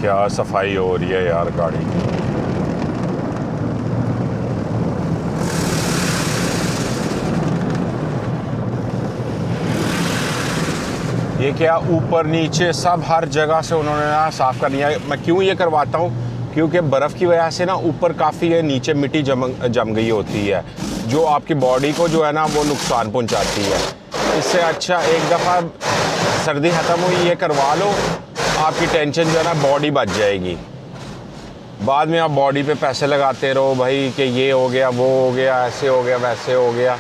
क्या सफाई हो रही है यार गाड़ी की। ये क्या ऊपर नीचे सब हर जगह से उन्होंने ना साफ़ कर लिया। मैं क्यों ये करवाता हूँ, क्योंकि बर्फ़ की वजह से ना ऊपर काफ़ी है, नीचे मिट्टी जम गई होती है जो आपकी बॉडी को जो है ना वो नुकसान पहुँचाती है। इससे अच्छा एक दफ़ा सर्दी ख़त्म हुई ये करवा लो, आपकी टेंशन जो है ना बॉडी बच जाएगी। बाद में आप बॉडी पे पैसे लगाते रहो भाई कि ये हो गया वो हो गया ऐसे हो गया वैसे हो गया।